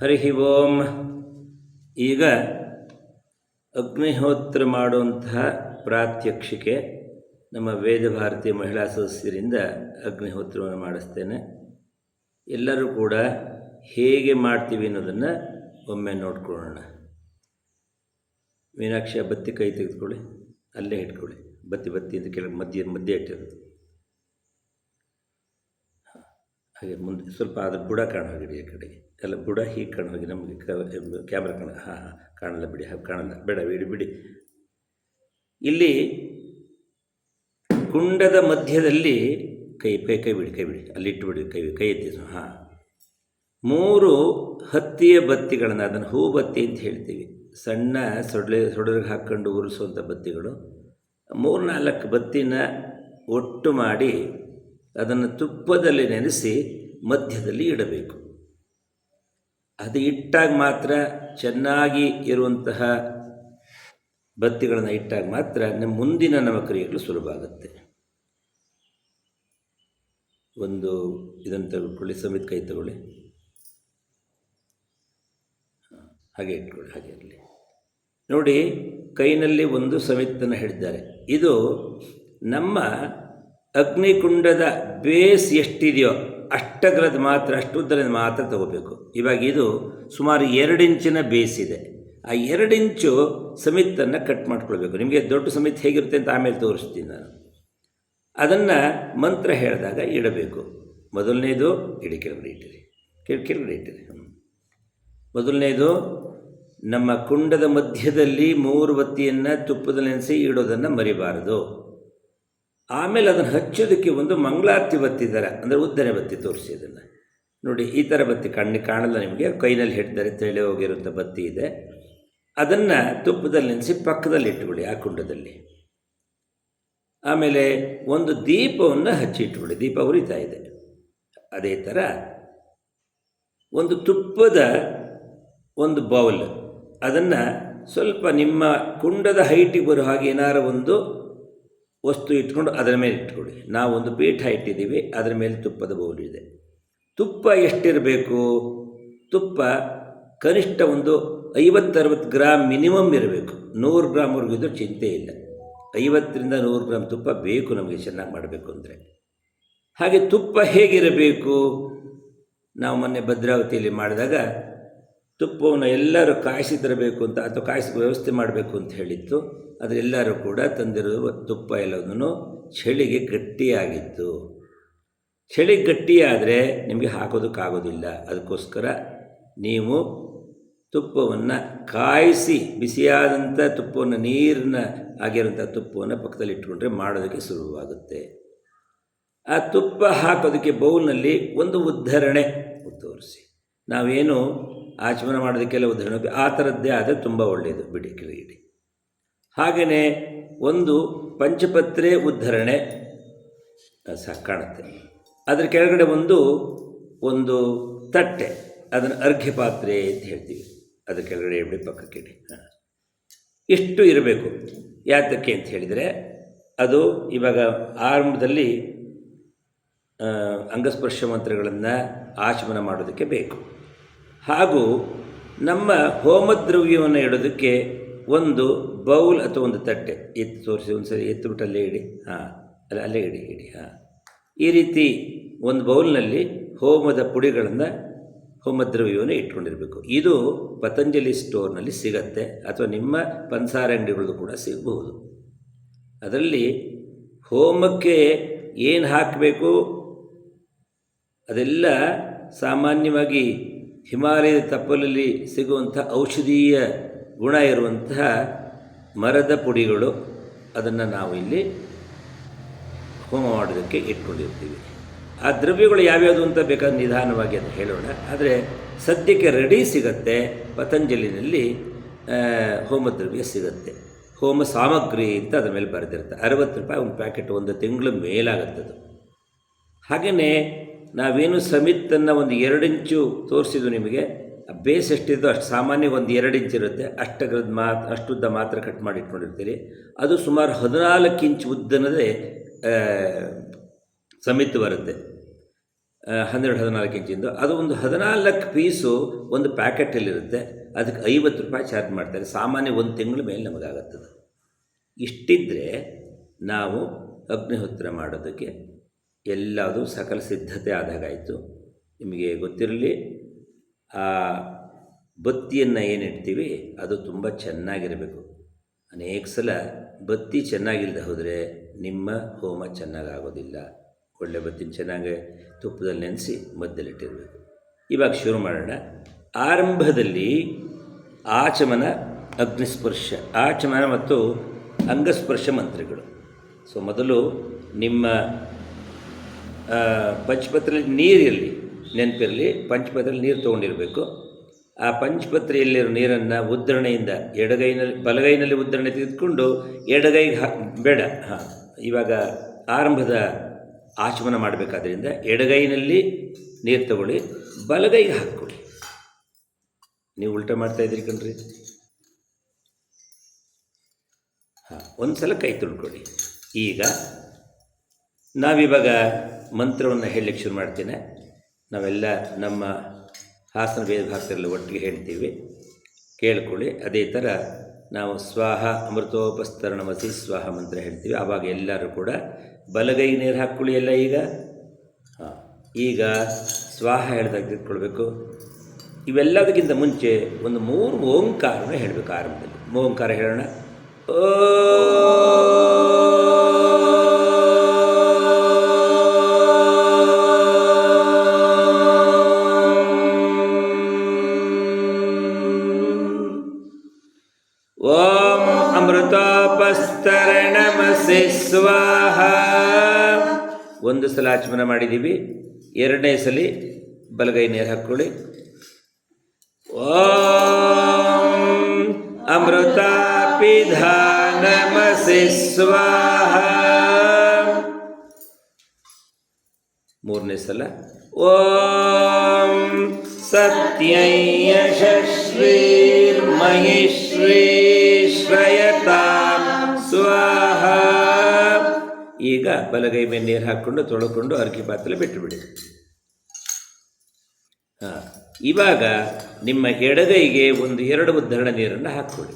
ಹರಿ ಓಂ. ಈಗ ಅಗ್ನಿಹೋತ್ರ ಮಾಡುವಂತಹ ಪ್ರಾತ್ಯಕ್ಷಿಕೆ ನಮ್ಮ ವೇದ ಭಾರತಿ ಮಹಿಳಾ ಸದಸ್ಯರಿಂದ ಅಗ್ನಿಹೋತ್ರವನ್ನು ಮಾಡಿಸ್ತೇನೆ. ಎಲ್ಲರೂ ಕೂಡ ಹೇಗೆ ಮಾಡ್ತೀವಿ ಅನ್ನೋದನ್ನು ಒಮ್ಮೆ ನೋಡ್ಕೊಳ್ಳೋಣ. ಮೀನಾಕ್ಷಿ ಬತ್ತಿ ಕೈ ತೆಗೆದುಕೊಳ್ಳಿ, ಅಲ್ಲೇ ಇಟ್ಕೊಳ್ಳಿ. ಬತ್ತಿ ಅಂತ ಕೆಳಗೆ ಮಧ್ಯೆ ಇಟ್ಟಿರೋದು ಹಾಗೆ ಮುಂದೆ ಸ್ವಲ್ಪ ಅದ್ರ ಬುಡ ಕಾಣೋಗಿಡಿ. ಆ ಕಡೆಗೆ ಎಲ್ಲ ಬುಡ ಹೀಗೆ ಕಾಣೋಗಿ ನಮಗೆ ಕ್ಯಾಮ್ರಾ ಕಾಣಲ್ಲ ಬಿಡಿ, ಹಾಗೆ ಕಾಣಲ್ಲ, ಬೇಡ ಬಿಡಿ. ಇಲ್ಲಿ ಕುಂಡದ ಮಧ್ಯದಲ್ಲಿ ಕೈ ಬಿಡಿ, ಅಲ್ಲಿ ಇಟ್ಟುಬಿಡಿ, ಕೈ ಎತ್ತಿ. 3 ಹತ್ತಿಯ ಬತ್ತಿಗಳನ್ನು, ಅದನ್ನು ಹೂ ಬತ್ತಿ ಅಂತ ಹೇಳ್ತೀವಿ, ಸಣ್ಣ ಸೊಡರಿಗೆ ಹಾಕ್ಕೊಂಡು ಉರಿಸುವಂಥ ಬತ್ತಿಗಳು. 3-4 ಬತ್ತಿನ ಒಟ್ಟು ಮಾಡಿ ಅದನ್ನು ತುಪ್ಪದಲ್ಲಿ ನೆನೆಸಿ ಮಧ್ಯದಲ್ಲಿ ಇಡಬೇಕು. ಅದು ಇಟ್ಟಾಗ ಮಾತ್ರ, ಚೆನ್ನಾಗಿ ಇರುವಂತಹ ಬತ್ತಿಗಳನ್ನು ಇಟ್ಟಾಗ ಮಾತ್ರ ಮುಂದಿನ ನಮ್ಮ ಕ್ರಿಯೆಗಳು ಸುಲಭ ಆಗುತ್ತೆ. ಒಂದು ಇದನ್ನು ತೆಗೆದುಕೊಳ್ಳಿ, ಸಮೇತ ಕೈ ತಗೊಳ್ಳಿ, ಹಾಗೆ ಇಟ್ಕೊಳ್ಳಿ, ಹಾಗೆ ಇರಲಿ. ನೋಡಿ, ಕೈನಲ್ಲಿ ಒಂದು ಸಮೇತನ ಹಿಡಿದ್ದಾರೆ. ಇದು ನಮ್ಮ ಅಗ್ನಿಕುಂಡದ ಬೇಸ್ ಎಷ್ಟಿದೆಯೋ ಅಷ್ಟಗ್ರದ ಮಾತ್ರ, ಅಷ್ಟುದ್ದರದ ಮಾತ್ರ ತಗೋಬೇಕು. ಇವಾಗ ಇದು ಸುಮಾರು 2 ಇಂಚಿನ ಬೇಸ್ ಇದೆ. ಆ 2 ಇಂಚು ಸಮೇತನ್ನು ಕಟ್ ಮಾಡ್ಕೊಳ್ಬೇಕು. ನಿಮಗೆ ದೊಡ್ಡ ಸಮೇತ ಹೇಗಿರುತ್ತೆ ಅಂತ ಆಮೇಲೆ ತೋರಿಸ್ತೀನಿ ನಾನು. ಅದನ್ನು ಮಂತ್ರ ಹೇಳಿದಾಗ ಇಡಬೇಕು. ಮೊದಲನೇದು ಕೆಳಗಡೆ ಇಟ್ಟಿರಿ. ಮೊದಲನೇದು, ನಮ್ಮ ಕುಂಡದ ಮಧ್ಯದಲ್ಲಿ 3 ಬತ್ತಿಯನ್ನು ತುಪ್ಪದಲ್ಲಿ ನೆನೆಸಿ ಇಡೋದನ್ನು ಮರಿಬಾರದು. ಆಮೇಲೆ ಅದನ್ನು ಹಚ್ಚೋದಕ್ಕೆ ಒಂದು ಮಂಗಳಾರತಿ ಬತ್ತಿ ಥರ, ಅಂದರೆ ಉದ್ದನೆ ಬತ್ತಿ ತೋರಿಸಿ. ಅದನ್ನು ನೋಡಿ, ಈ ಥರ ಬತ್ತಿ ಕಾಣಲ್ಲ ನಿಮಗೆ, ಕೈನಲ್ಲಿ ಹಿಡ್ತಾರೆ, ತೆಳೆ ಹೋಗಿರುವಂಥ ಬತ್ತಿ ಇದೆ. ಅದನ್ನು ತುಪ್ಪದಲ್ಲಿ ನೆನೆಸಿ ಪಕ್ಕದಲ್ಲಿ ಇಟ್ಕೊಳ್ಳಿ ಆ ಕುಂಡದಲ್ಲಿ. ಆಮೇಲೆ ಒಂದು ದೀಪವನ್ನು ಹಚ್ಚಿ ಇಟ್ಕೊಳ್ಳಿ, ದೀಪ ಉರಿತಾ ಇದೆ. ಅದೇ ಥರ ಒಂದು ತುಪ್ಪದ ಒಂದು ಬೌಲ್, ಅದನ್ನು ಸ್ವಲ್ಪ ನಿಮ್ಮ ಕುಂಡದ ಹೈಟಿಗೆ ಬರೋ ಹಾಗೆ ಏನಾರು ಒಂದು ವಸ್ತು ಇಟ್ಕೊಂಡು ಅದರ ಮೇಲೆ ಇಟ್ಕೊಳ್ಳಿ. ನಾವೊಂದು ಪೀಠ ಇಟ್ಟಿದ್ದೀವಿ, ಅದರ ಮೇಲೆ ತುಪ್ಪದ ಬೌಲ್ ಇದೆ. ತುಪ್ಪ ಎಷ್ಟಿರಬೇಕು? ತುಪ್ಪ ಕನಿಷ್ಠ ಒಂದು 50-60 ಗ್ರಾಮ್ ಮಿನಿಮಮ್ ಇರಬೇಕು. 100 ಗ್ರಾಮ್ವರೆಗೂ ಇದ್ದರೂ ಚಿಂತೆ ಇಲ್ಲ. 50ರಿಂದ 100 ಗ್ರಾಮ್ ತುಪ್ಪ ಬೇಕು ನಮಗೆ ಚೆನ್ನಾಗಿ ಮಾಡಬೇಕು ಅಂದರೆ. ಹಾಗೆ ತುಪ್ಪ ಹೇಗಿರಬೇಕು? ನಾವು ಮೊನ್ನೆ ಭದ್ರಾವತಿಯಲ್ಲಿ ಮಾಡಿದಾಗ ತುಪ್ಪವನ್ನು ಎಲ್ಲರೂ ಕಾಯಿಸಿ ತರಬೇಕು ಅಂತ, ಅಥವಾ ಕಾಯಿಸಿ ವ್ಯವಸ್ಥೆ ಮಾಡಬೇಕು ಅಂತ ಹೇಳಿತ್ತು. ಅದರೆಲ್ಲರೂ ಕೂಡ ತಂದಿರುವ ತುಪ್ಪ ಎಲ್ಲದನ್ನು ಚಳಿಗೆ ಗಟ್ಟಿಯಾಗಿತ್ತು. ಚಳಿ ಗಟ್ಟಿಯಾದರೆ ನಿಮಗೆ ಹಾಕೋದಕ್ಕಾಗೋದಿಲ್ಲ. ಅದಕ್ಕೋಸ್ಕರ ನೀವು ತುಪ್ಪವನ್ನು ಕಾಯಿಸಿ, ಬಿಸಿಯಾದಂಥ ತುಪ್ಪವನ್ನು, ನೀರಿನ ಆಗಿರುವಂಥ ತುಪ್ಪವನ್ನು ಪಕ್ಕದಲ್ಲಿ ಇಟ್ಕೊಂಡ್ರೆ ಮಾಡೋದಕ್ಕೆ ಸುಲಭವಾಗುತ್ತೆ. ಆ ತುಪ್ಪ ಹಾಕೋದಕ್ಕೆ ಬೌಲ್ನಲ್ಲಿ ಒಂದು ಉದ್ಧರಣೆ ತೋರಿಸಿ. ನಾವೇನು ಆಚಮನ ಮಾಡೋದಕ್ಕೆಲ್ಲ ಉದ್ಧರಣೆ ಆ ಥರದ್ದೇ ಆದರೆ ತುಂಬ ಒಳ್ಳೆಯದು, ಬಿಡಿ ಕೆಳಗಿಡಿ. ಹಾಗೆಯೇ ಒಂದು ಪಂಚಪತ್ರೆ ಉದ್ಧರಣೆ ಸಾಕು ಕಾಣುತ್ತೆ. ಅದರ ಕೆಳಗಡೆ ಒಂದು ತಟ್ಟೆ, ಅದನ್ನು ಅರ್ಘ್ಯ ಪಾತ್ರೆ ಅಂತ ಹೇಳ್ತೀವಿ, ಅದರ ಕೆಳಗಡೆ ಇಡಿ, ಪಕ್ಕಕ್ಕೆ ಇಡಿ. ಇಷ್ಟು ಇರಬೇಕು. ಯಾತಕ್ಕೆ ಅಂತ ಹೇಳಿದರೆ, ಅದು ಇವಾಗ ಆರಂಭದಲ್ಲಿ ಅಂಗಸ್ಪರ್ಶ ಮಂತ್ರಗಳನ್ನು ಆಚಮನ ಮಾಡೋದಕ್ಕೆ ಬೇಕು. ಹಾಗೂ ನಮ್ಮ ಹೋಮದ್ರವ್ಯವನ್ನು ಇಡೋದಕ್ಕೆ ಒಂದು ಬೌಲ್ ಅಥವಾ ಒಂದು ತಟ್ಟೆ ಎತ್ತಿ ತೋರಿಸಿ, ಒಂದು ಸರಿ ಎತ್ತಿಬಿಟ್ಟು ಅಲ್ಲೇ ಇಡಿ. ಅಲ್ಲೇ ಇಡಿ. ಈ ರೀತಿ ಒಂದು ಬೌಲ್ನಲ್ಲಿ ಹೋಮದ ಪುಡಿಗಳನ್ನು, ಹೋಮದ್ರವ್ಯವನ್ನು ಇಟ್ಕೊಂಡಿರಬೇಕು. ಇದು ಪತಂಜಲಿ ಸ್ಟೋರ್ನಲ್ಲಿ ಸಿಗತ್ತೆ, ಅಥವಾ ನಿಮ್ಮ ಪಂಸಾರ ಅಂಗಡಿಗಳಲ್ಲೂ ಕೂಡ ಸಿಗಬಹುದು. ಅದರಲ್ಲಿ ಹೋಮಕ್ಕೆ ಏನು ಹಾಕಬೇಕು ಅದೆಲ್ಲ ಸಾಮಾನ್ಯವಾಗಿ ಹಿಮಾಲಯದ ತಪ್ಪಲಲ್ಲಿ ಸಿಗುವಂಥ ಔಷಧೀಯ ಗುಣ ಇರುವಂತಹ ಮರದ ಪುಡಿಗಳು. ಅದನ್ನು ನಾವು ಇಲ್ಲಿ ಹೋಮ ಮಾಡೋದಕ್ಕೆ ಇಟ್ಕೊಂಡಿರ್ತೀವಿ. ಆ ದ್ರವ್ಯಗಳು ಯಾವ್ಯಾವುದು ಅಂತ ಬೇಕಾದ್ರೆ ನಿಧಾನವಾಗಿ ಅದು ಹೇಳೋಣ. ಆದರೆ ಸದ್ಯಕ್ಕೆ ರೆಡಿ ಸಿಗುತ್ತೆ. ಪತಂಜಲಿನಲ್ಲಿ ಹೋಮದ್ರವ್ಯ ಸಿಗುತ್ತೆ. ಹೋಮ ಸಾಮಗ್ರಿ ಅಂತ ಅದರ ಮೇಲೆ ಬರೆದಿರುತ್ತೆ. 60 ರೂಪಾಯಿ ಒಂದು ಪ್ಯಾಕೆಟ್, ಒಂದು ತಿಂಗಳು ಮೇಲಾಗುತ್ತದು. ಹಾಗೆಯೇ ನಾವೇನು ಸಮಿತನ್ನು ಒಂದು 2 ಇಂಚು ತೋರಿಸಿದ್ದು ನಿಮಗೆ, ಬೇಸ್ ಎಷ್ಟಿದ್ದು ಅಷ್ಟು ಸಾಮಾನ್ಯ ಒಂದು 2 ಇಂಚ್ ಇರುತ್ತೆ. ಅಷ್ಟುದ್ದ ಮಾತ್ರ ಕಟ್ ಮಾಡಿ ಇಟ್ಕೊಂಡಿರ್ತೀರಿ. ಅದು ಸುಮಾರು 14 ಇಂಚ್ ಉದ್ದನದೇ ಸಮಿತ್ ಬರುತ್ತೆ. 14 ಇಂಚಿಂದು. ಅದು ಒಂದು 14 ಪೀಸು ಒಂದು ಪ್ಯಾಕೆಟಲ್ಲಿರುತ್ತೆ. ಅದಕ್ಕೆ 50 ರೂಪಾಯಿ ಚಾರ್ಜ್ ಮಾಡ್ತಾರೆ. ಸಾಮಾನ್ಯ ಒಂದು ತಿಂಗಳ ಮೇಲೆ ನಮಗಾಗುತ್ತದೆ. ಇಷ್ಟಿದ್ದರೆ ನಾವು ಅಗ್ನಿಹೋತ್ರ ಮಾಡೋದಕ್ಕೆ ಎಲ್ಲದೂ ಸಕಲ ಸಿದ್ಧತೆ ಆದಾಗಾಯಿತು. ನಿಮಗೆ ಗೊತ್ತಿರಲಿ, ಆ ಬತ್ತಿಯನ್ನು ಏನಿಡ್ತೀವಿ ಅದು ತುಂಬ ಚೆನ್ನಾಗಿರಬೇಕು. ಅನೇಕ ಸಲ ಬತ್ತಿ ಚೆನ್ನಾಗಿಲ್ಲದೆ ಹೋದರೆ ನಿಮ್ಮ ಹೋಮ ಚೆನ್ನಾಗಾಗೋದಿಲ್ಲ. ಒಳ್ಳೆ ಬತ್ತಿನ ಚೆನ್ನಾಗಿ ತುಪ್ಪದಲ್ಲಿ ನೆನೆಸಿ ಮಧ್ಯದಲ್ಲಿಟ್ಟಿರಬೇಕು. ಇವಾಗ ಶುರು ಮಾಡೋಣ. ಆರಂಭದಲ್ಲಿ ಆಚಮನ, ಅಗ್ನಿಸ್ಪರ್ಶ, ಆಚಮನ ಮತ್ತು ಅಂಗಸ್ಪರ್ಶ ಮಂತ್ರಗಳು. ಸೊ ಮೊದಲು ನಿಮ್ಮ ಪಂಚಪತ್ರೆಯಲ್ಲಿ ನೀರಿರಲಿ, ನೆನಪಿರಲಿ, ಪಂಚಪತ್ರೆಯಲ್ಲಿ ನೀರು ತೊಗೊಂಡಿರಬೇಕು. ಆ ಪಂಚಪತ್ರೆಯಲ್ಲಿರೋ ನೀರನ್ನು ಉದ್ಧರಣೆಯಿಂದ ಬಲಗೈನಲ್ಲಿ ಉದ್ಧರಣೆ ತೆಗೆದುಕೊಂಡು ಎಡಗೈಗೆ ಬೇಡ. ಇವಾಗ ಆರಂಭದ ಆಚಮನ ಮಾಡಬೇಕಾದ್ರಿಂದ ಎಡಗೈನಲ್ಲಿ ನೀರು ತಗೊಳ್ಳಿ, ಬಲಗೈಗೆ ಹಾಕ್ಕೊಳ್ಳಿ. ನೀವು ಉಲ್ಟಾ ಮಾಡ್ತಾಯಿದ್ರಿ ಕಣ್ರಿ. ಒಂದು ಸಲ ಕೈ ತುಳ್ಕೊಳ್ಳಿ. ಈಗ ನಾವಿವಾಗ ಮಂತ್ರವನ್ನು ಹೇಳಲಿಕ್ಕೆ ಶುರು ಮಾಡ್ತೇನೆ. ನಾವೆಲ್ಲ ನಮ್ಮ ಹಾಸನ ವೇದ ಭಾಗದಲ್ಲಿ ಒಟ್ಟಿಗೆ ಹೇಳ್ತೀವಿ, ಕೇಳ್ಕೊಳ್ಳಿ. ಅದೇ ಥರ ನಾವು ಸ್ವಾಹ ಅಮೃತೋಪಸ್ತರಣಮಸಿ ಸ್ವಾಹ ಮಂತ್ರ ಹೇಳ್ತೀವಿ. ಆವಾಗ ಎಲ್ಲರೂ ಕೂಡ ಬಲಗೈ ನೀರು ಹಾಕ್ಕೊಳ್ಳಿ ಎಲ್ಲ. ಈಗ ಸ್ವಾಹ ಹೇಳಿದಾಗ ತಿಳ್ಕೊಳ್ಬೇಕು. ಇವೆಲ್ಲದಕ್ಕಿಂತ ಮುಂಚೆ ಒಂದು 3 ಓಂಕಾರನ ಹೇಳಬೇಕು ಆರಂಭದಲ್ಲಿ. ಓಂಕಾರ ಹೇಳೋಣ. ಓಂ ಅಮೃತೋಪಸ್ತರಣಮಸಿ ಸ್ವಾಹ. ಒಂದು ಸಲ ಆಚಮನ ಮಾಡಿದ್ದೀವಿ. ಎರಡನೇ ಸಲ ಬಲಗೈ ನೀರು ಹಾಕ್ಕೊಳ್ಳಿ. ಓಂ ಅಮೃತಾಪಿಧಾನಮಸಿ ಸ್ವಾಹ. ಮೂರನೇ ಸಲ ಓಂ ಸತ್ಯೈ ಯಶಸ್ವೀರ್ಮಹಿಶ್ರೀ ಶ್ರಯತಾಂ ಸ್ವಾಹ. ಈಗ ಬಲಗೈ ಮೇಲೆ ನೀರು ಹಾಕ್ಕೊಂಡು ತೊಳ್ಕೊಂಡು ಅರ್ಕಿ ಪಾತ್ರೆ ಬಿಟ್ಟುಬಿಡಿ. ಇವಾಗ ನಿಮ್ಮ ಎಡಗೈಗೆ 2 ಉದ್ಧರಣ ನೀರನ್ನು ಹಾಕ್ಕೊಳ್ಳಿ.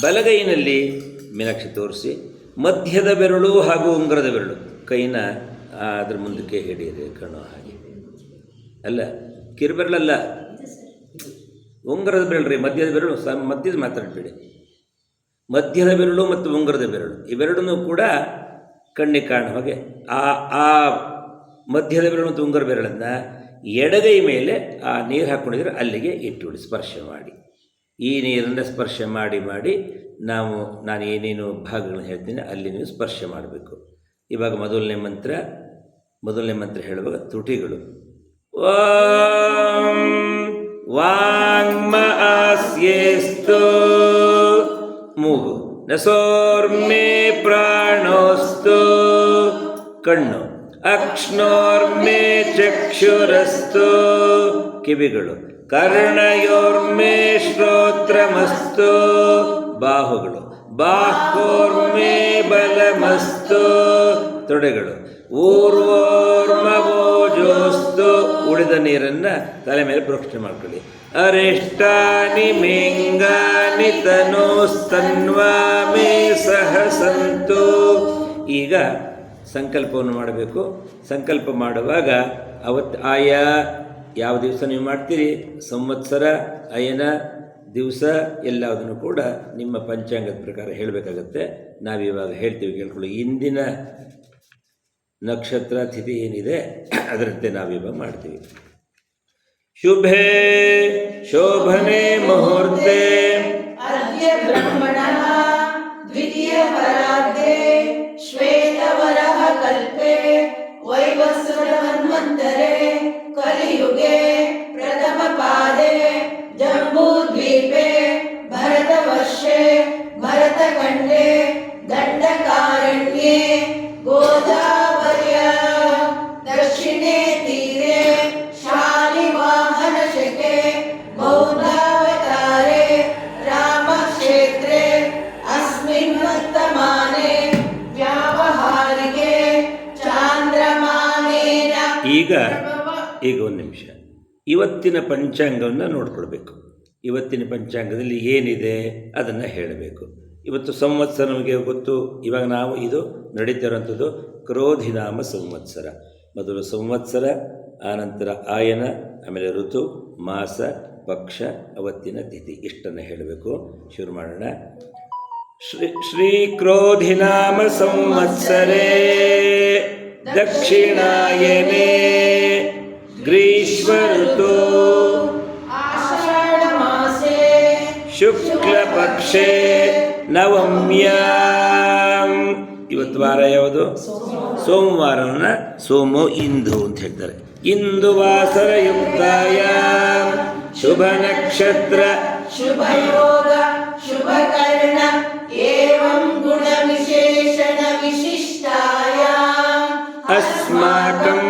ಬಲಗೈನಲ್ಲಿ ಮೀನಾಕ್ಷಿ ತೋರಿಸಿ ಮಧ್ಯದ ಬೆರಳು ಹಾಗೂ ಉಂಗುರದ ಬೆರಳು ಕೈನ ಅದ್ರ ಮುಂದಕ್ಕೆ ಹಿಡಿಯಿರಿ. ಕಣ್ಣು ಹಾಗೆ ಅಲ್ಲ, ಕಿರುಬೆರಳಲ್ಲ, ಉಂಗುರದ ಬೆರಳು ರೀ. ಮಧ್ಯದ ಬೆರಳು ಮಧ್ಯದ ಮಾತಾಡಬೇಡಿ. ಮಧ್ಯದ ಬೆರಳು ಮತ್ತು ಉಂಗುರದ ಬೆರಳು ಇವೆರಡನ್ನೂ ಕೂಡ ಕಣ್ಣಿಗೆ ಕಾಣುವ ಹಾಗೆ ಆ ಮಧ್ಯದ ಬೆರಳು ಮತ್ತು ಉಂಗುರ ಬೆರಳನ್ನು ಎಡಗೈ ಮೇಲೆ ಆ ನೀರು ಹಾಕ್ಕೊಂಡಿದ್ರೆ ಅಲ್ಲಿಗೆ ಇಟ್ಟುಬಿಡಿ. ಸ್ಪರ್ಶ ಮಾಡಿ. ಈ ನೀರನ್ನು ಸ್ಪರ್ಶ ಮಾಡಿ ನಾನು ಏನೇನು ಭಾಗಗಳನ್ನ ಹೇಳ್ತೀನಿ ಅಲ್ಲಿ ನೀವು ಸ್ಪರ್ಶ ಮಾಡಬೇಕು. ಇವಾಗ ಮೊದಲನೇ ಮಂತ್ರ ಹೇಳುವಾಗ ತುಟಿಗಳು. ಓಂ ವಾಂಗ್ಮ ಆಸ್ಯೇಸ್ತು. ಮೂಗು. ನಸೋರ್ಮೇ ಪ್ರಾಣೋಸ್ತು. ಕಣ್ಣು. ಅಕ್ಷ್ಣೋರ್ಮೇ ಚಕ್ಷುರಸ್ತು. ಕಿವಿಗಳು. ಕರ್ಣಯೋರ್ಮೇ ಶ್ರೋತ್ರಮಸ್ತು. ಬಾಹುಗಳು. ಬಾಹೋರ್ಮೇ ಬಲಮಸ್ತು. ತೊಡೆಗಳು. ಊರ್ವೋರ್ಮವೋಜೋಸ್ತು. ಉಳಿದ ನೀರನ್ನು ತಲೆ ಮೇಲೆ ಪ್ರೋಕ್ಷಣೆ ಮಾಡ್ಕೊಳ್ಳಿ. ಅರಿಷ್ಟಾನಿ ಮೇಂಗಾನಿ ತನೋಸ್ತನ್ವಾಮೇ ಸಹ ಸಂತು. ಈಗ ಸಂಕಲ್ಪವನ್ನು ಮಾಡಬೇಕು. ಸಂಕಲ್ಪ ಮಾಡುವಾಗ ಆಯಾ ಯಾವ ದಿವಸ ನೀವು ಮಾಡ್ತೀರಿ, ಸಂವತ್ಸರ, ಅಯನ ದಿವಸ ಎಲ್ಲದನ್ನು ಕೂಡ ನಿಮ್ಮ ಪಂಚಾಂಗದ ಪ್ರಕಾರ ಹೇಳಬೇಕಾಗತ್ತೆ. ನಾವಿವಾಗ ಹೇಳ್ತೀವಿ, ಕೇಳ್ಕೊಳ್ಳಿ. ಇಂದಿನ ನಕ್ಷತ್ರ ತಿಥಿ ಏನಿದೆ ಅದರಂತೆ ನಾವಿವಾಗ ಮಾಡ್ತೀವಿ. ಶುಭೇ ಶೋಭನೆ ಮುಹೂರ್ತೆ ಅದ್ಯ ಬ್ರಹ್ಮಣಃ ದ್ವಿತೀಯ ಪರಾರ್ಧೆ ಶ್ವೇತವರಹ ಕಲ್ಪೆ ವೈವಸ್ವತ ಮನ್ವಂತರೆ ಕಲಿಯುಗೆ ಪ್ರಥಮ ಪಾದೆ ಜಂಬೂದ್ವೀಪೆ ಭರತವರ್ಷೆ ಭರತಖಂಡೆ ದಂಡಕಾರಣ್ಯೆ ಗೋದಾವರ್ಯ ದಕ್ಷಿಣೆ ತೀರೆ ಶಾಲಿವಾಹನ ಶಕೆ ಬೌದ್ಧಾವತಾರೆ ರಾಮಕ್ಷೇತ್ರೆ ಅಸ್ಮಿನ್ ವರ್ತಮಾನೆ ವ್ಯಾವಹಾರಿಕೆ ಚಾಂದ್ರಮಾನೆ ಈಗ ಒಂದು ನಿಮಿಷ, ಇವತ್ತಿನ ಪಂಚಾಂಗವನ್ನು ನೋಡ್ಕೊಳ್ಬೇಕು. ಇವತ್ತಿನ ಪಂಚಾಂಗದಲ್ಲಿ ಏನಿದೆ ಅದನ್ನು ಹೇಳಬೇಕು. ಇವತ್ತು ಸಂವತ್ಸರ ನಮಗೆ ಗೊತ್ತು. ಇವಾಗ ನಾವು ಇದು ನಡೀತಿರೋಂಥದ್ದು ಕ್ರೋಧಿನಾಮ ಸಂವತ್ಸರ. ಮೊದಲು ಸಂವತ್ಸರ, ಆನಂತರ ಆಯನ, ಆಮೇಲೆ ಋತು, ಮಾಸ, ಪಕ್ಷ, ಅವತ್ತಿನ ತಿಥಿ, ಇಷ್ಟನ್ನು ಹೇಳಬೇಕು. ಶುರು ಮಾಡೋಣ. ಶ್ರೀ ಕ್ರೋಧಿನಾಮ ಸಂವತ್ಸರೇ ದಕ್ಷಿಣಾಯನೆ ಗ್ರೀಷ್ಮ ಋತು ಆಷಾಢ ಮಾಸೆ ಶುಕ್ಲ ಪಕ್ಷೆ ನವಮ್ಯಾಂ. ಇವತ್ತು ವಾರ ಯಾವುದು? ಸೋಮವಾರನ ಸೋಮೋ ಇಂದು ಅಂತ ಹೇಳ್ತಾರೆ. ಇಂದು ವಾಸರ ಯುಕ್ತಾಯ ಶುಭ ನಕ್ಷತ್ರ ಶುಭ ಯೋಗ ಶುಭ ಕರ್ಣ ಏವಂ ಗುಣ ವಿಶೇಷಣ ವಿಶಿಷ್ಟಾಯ ಅಸ್ಮಾಕಂ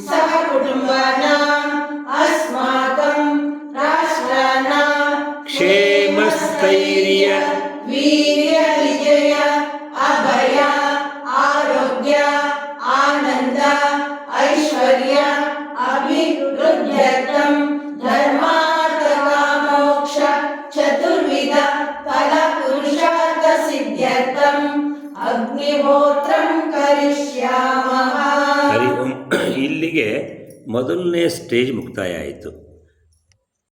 ಸಹ ಕುಟುಂಬಾನಾಂ ಅಸ್ಮಾಕಂ ರಾಷ್ಟ್ರಾನಾಂ ಕ್ಷೇಮಸ್ಥೈರ್ಯ ವೀರ್ಯ ವಿಜಯ ಅಭಯ ಆರೋಗ್ಯ ಆನಂದ ಐಶ್ವರ್ಯ ಅಭಿವೃದ್ಧ್ಯರ್ಥಂ ಧರ್ಮಾರ್ಥ ಕಾಮೋಕ್ಷ ಚತುರ್ವಿಧ ಫಲ ಪುರುಷಾರ್ಥ ಸಿದ್ಧ್ಯರ್ಥಂ ಅಗ್ನಿಹೋತ್ರಂ ಕರಿಷ್ಯಾಮಃ. ಹರಿ ಓಂ. ಇಲ್ಲಿಗೆ ಮೊದಲನೇ ಸ್ಟೇಜ್ ಮುಕ್ತಾಯ ಆಯಿತು.